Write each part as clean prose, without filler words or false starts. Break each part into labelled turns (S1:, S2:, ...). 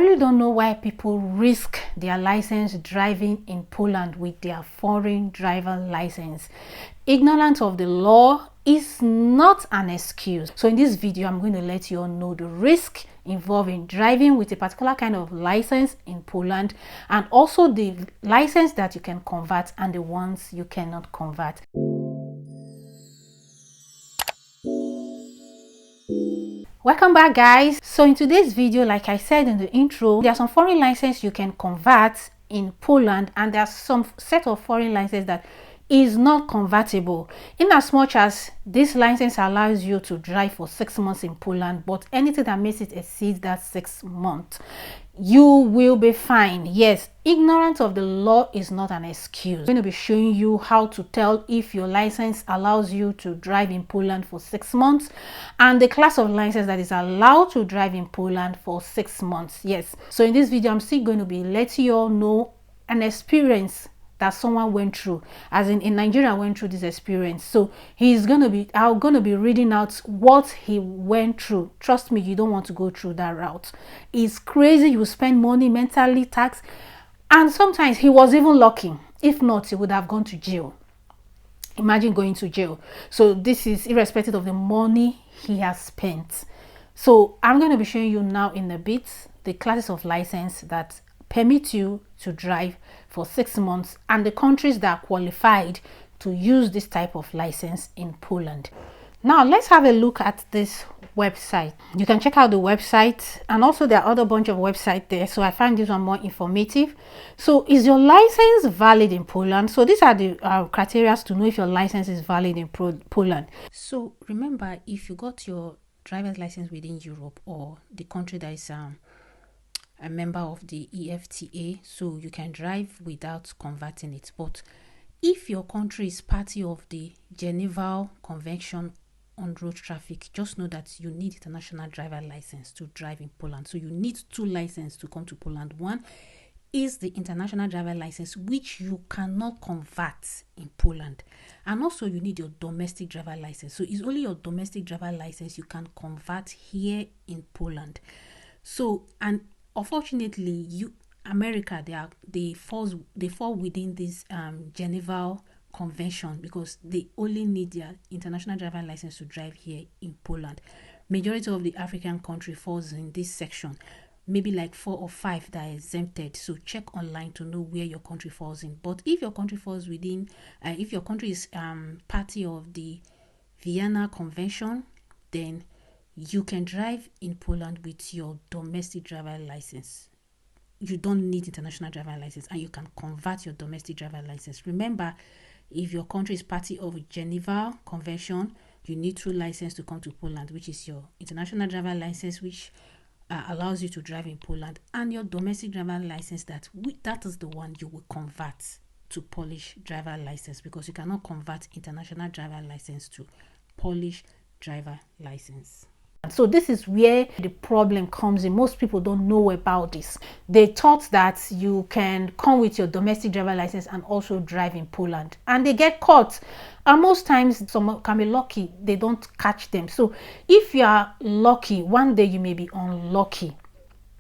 S1: really don't know why people risk their license driving in Poland with their foreign driver license. Ignorance of the law is not an excuse. So in this video, I'm going to let you all know the risk involved in driving with a particular kind of license in Poland, and also the license that you can convert and the ones you cannot convert. Welcome back, guys. So in today's video, like I said in the intro, there are some foreign licenses you can convert in Poland, and there's some set of foreign licenses that is not convertible, in as much as this license allows you to drive for 6 months in Poland, but anything that makes it exceed that 6 months, you will be fined. Yes, ignorance of the law is not an excuse. I'm going to be showing you how to tell if your license allows you to drive in Poland for 6 months and the class of license that is allowed to drive in Poland for 6 months. Yes, so in this video, I'm still going to be letting you all know an experience that someone went through, as in Nigeria went through this experience. So I'm gonna be reading out what he went through. Trust me, you don't want to go through that route. It's crazy. You spend money, mentally tax, and sometimes he was even lucky. If not, he would have gone to jail. Imagine going to jail. So this is irrespective of the money he has spent. So I'm going to be showing you now in a bit the classes of license that permit you to drive for 6 months and the countries that are qualified to use this type of license in Poland. Now let's have a look at this website. You can check out the website, and also there are other bunch of websites there, so I find this one more informative. So, is your license valid in Poland? So these are the criteria to know if your license is valid in Poland. So remember, if you got your driver's license within Europe or the country that is a member of the EFTA, so you can drive without converting it. But if your country is party of the Geneva Convention on Road Traffic, just know that you need international driver license to drive in Poland. So you need 2 licenses to come to Poland. One is the international driver license, which you cannot convert in Poland, and also you need your domestic driver license. So it's only your domestic driver license you can convert here in Poland. So, and unfortunately, America, they fall within this Geneva Convention, because they only need their international driver license to drive here in Poland. Majority of the African country falls in this section, maybe like 4 or 5 that are exempted. So check online to know where your country falls in. But if your country falls within, if your country is party of the Vienna Convention, then you can drive in Poland with your domestic driver license. You don't need international driver license, and you can convert your domestic driver license. Remember, if your country is party of Geneva Convention, you need 2 licenses to come to Poland, which is your international driver license, which allows you to drive in Poland, and your domestic driver license that is the one you will convert to Polish driver license, because you cannot convert international driver license to Polish driver license. So this is where the problem comes in. Most people don't know about this. They thought that you can come with your domestic driver license and also drive in Poland, and they get caught. And most times, some can be lucky, they don't catch them. So if you are lucky, one day you may be unlucky.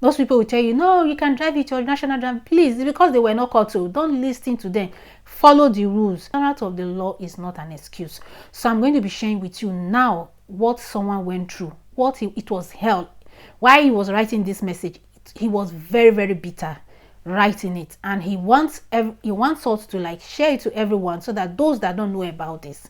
S1: Most people will tell you, no, you can drive with your national driver. Please, because they were not caught, so don't listen to them. Follow the rules. Ignorance of the law is not an excuse. So I'm going to be sharing with you now what someone went through, what it was hell. Why he was writing this message, he was very, very bitter writing it, and he wants us to like share it to everyone, so that those that don't know about this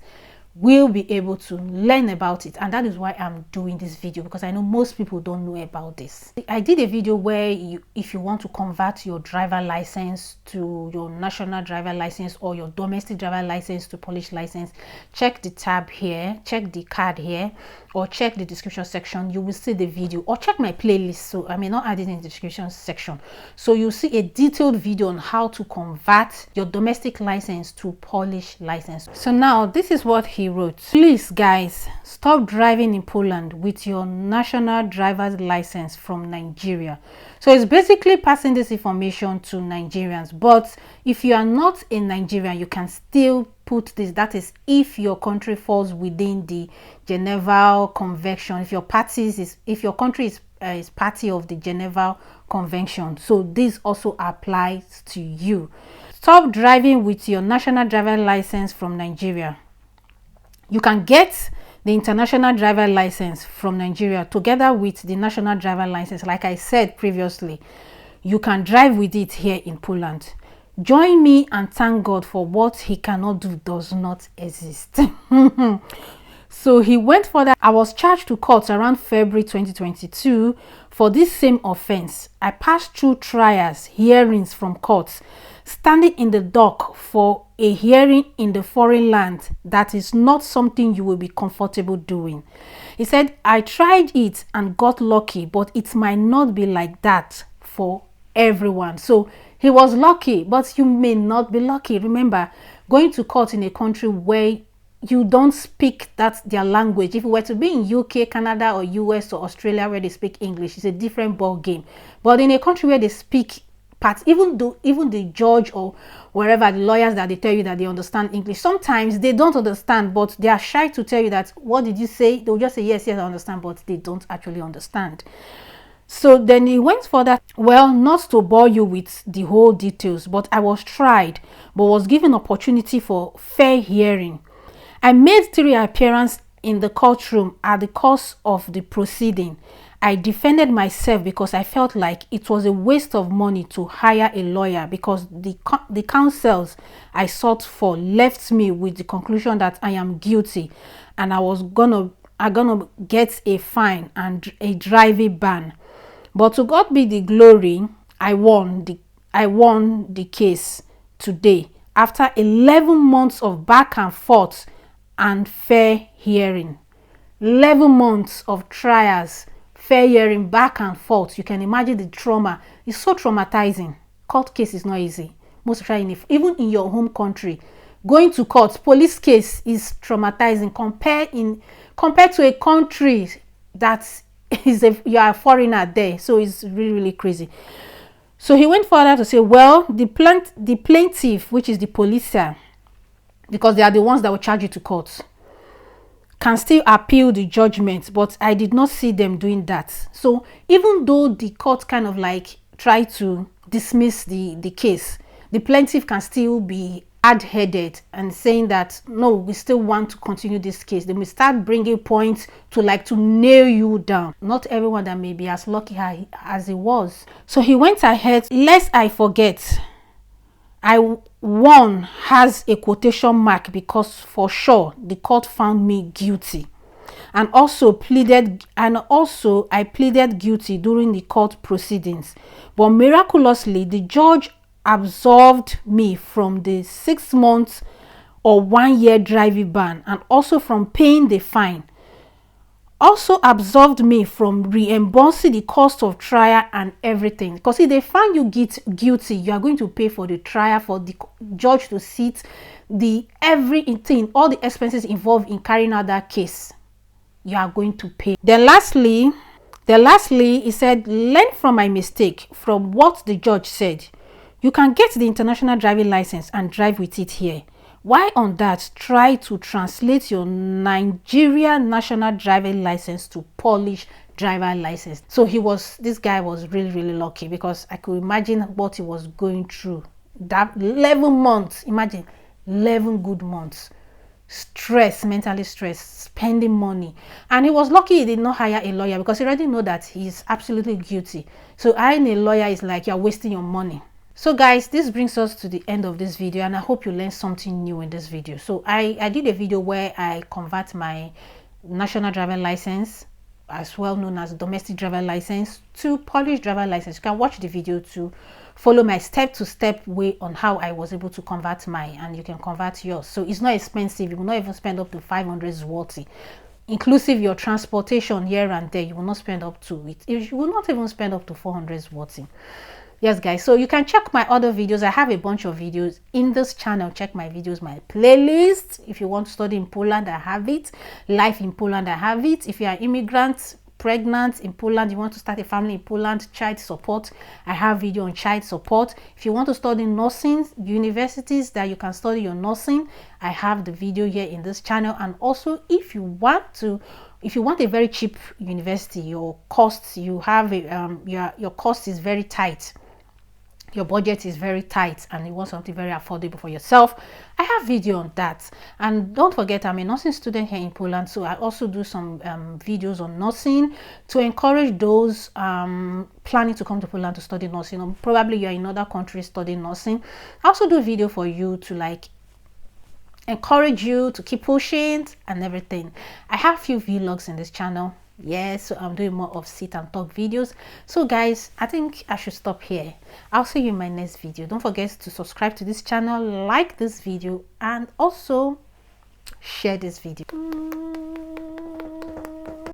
S1: will be able to learn about it. And that is why I'm doing this video, because I know most people don't know about this. I did a video where if you want to convert your driver license to your national driver license or your domestic driver license to Polish license, check the tab here, check the card here, or check the description section. You will see the video, or check my playlist. So I may not add it in the description section. So you'll see a detailed video on how to convert your domestic license to Polish license. So now this is what he wrote. Please guys, stop driving in Poland with your national driver's license from Nigeria. So it's basically passing this information to Nigerians, but if you are not in Nigeria, you can still put this, that is if your country falls within the Geneva Convention, if your country is party of the Geneva Convention. So this also applies to you. Stop driving with your national driver license from Nigeria. You can get the international driver license from Nigeria together with the national driver license. Like I said previously, you can drive with it here in Poland. Join me and thank God for what he cannot do does not exist. So he went further. I was charged to court around February 2022 for this same offense. I passed through trials, hearings from courts, standing in the dock for a hearing in the foreign land. That is not something you will be comfortable doing. He said, I tried it and got lucky, but it might not be like that for everyone. So he was lucky, but you may not be lucky. Remember, going to court in a country where you don't speak their language. If we were to be in UK, Canada, or US or Australia where they speak English, it's a different ball game. But in a country where they speak parts, even the judge or wherever, the lawyers that they tell you that they understand English, sometimes they don't understand, but they are shy to tell you that, what did you say? They'll just say yes, I understand, but they don't actually understand. So then he went further. Well, not to bore you with the whole details, but I was tried, but was given opportunity for fair hearing. I made 3 appearances in the courtroom at the course of the proceeding. I defended myself because I felt like it was a waste of money to hire a lawyer, because the counsels I sought for left me with the conclusion that I am guilty and I'm gonna get a fine and a driving ban. But to God be the glory, I won the case today after 11 months of back and forth and fair hearing. 11 months of trials, fair hearing, back and forth. You can imagine the trauma. It's so traumatizing. Court case is not easy. Most especially even in your home country, going to court, police case is traumatizing compared to a country that you are a foreigner there. So it's really, really crazy. So he went further to say, well, the plaintiff, which is the policer, because they are the ones that will charge you to court, can still appeal the judgment, but I did not see them doing that. So even though the court kind of like try to dismiss the case, the plaintiff can still be hard-headed and saying that no, we still want to continue this case. They may start bringing points to nail you down. Not everyone that may be as lucky as he was. So he went ahead. Lest I forget, I won has a quotation mark because for sure the court found me guilty, and I pleaded guilty during the court proceedings. But miraculously, the judge absolved me from the 6 months or 1 year driving ban, and also from paying the fine. Also absolved me from reimbursing the cost of trial and everything, because if they find you guilty, you are going to pay for the trial, for the judge to sit, everything, all the expenses involved in carrying out that case, you are going to pay. Then lastly, he said, learn from my mistake, from what the judge said. You can get the international driving license and drive with it here. Why on that try to translate your Nigerian national driving license to Polish driver license? So this guy was really, really lucky, because I could imagine what he was going through. That 11 months, imagine 11 good months. Stress, mentally stressed, spending money. And he was lucky he did not hire a lawyer, because he already know that he's absolutely guilty. So hiring a lawyer is like you're wasting your money. So guys, this brings us to the end of this video, and I hope you learned something new in this video. So I did a video where I convert my national driver license, as well known as domestic driver license, to Polish driver license. You can watch the video to follow my step-to-step way on how I was able to convert mine, and you can convert yours. So it's not expensive. You will not even spend up to 500 zloty, inclusive your transportation here and there. You will not spend up to it. You will not even spend up to 400 zloty. Yes guys, so you can check my other videos. I have a bunch of videos in this channel. Check my videos, my playlist. If you want to study in Poland, I have it. Life in Poland, I have it. If you are an immigrant, pregnant in Poland, you want to start a family in Poland, child support, I have video on child support. If you want to study nursing, universities that you can study your nursing, I have the video here in this channel. And also, if you want a very cheap university, your costs, you have a your cost is very tight, your budget is very tight, and you want something very affordable for yourself, I have video on that. And don't forget, I'm a nursing student here in Poland, so I also do some videos on nursing to encourage those planning to come to Poland to study nursing, or probably you're in other countries studying nursing. I also do video for you to like encourage you to keep pushing and everything. I have few vlogs in this channel. Yes, so I'm doing more of sit and talk videos. So guys, I think I should stop here. I'll see you in my next video. Don't forget to subscribe to this channel, like this video, and also share this video.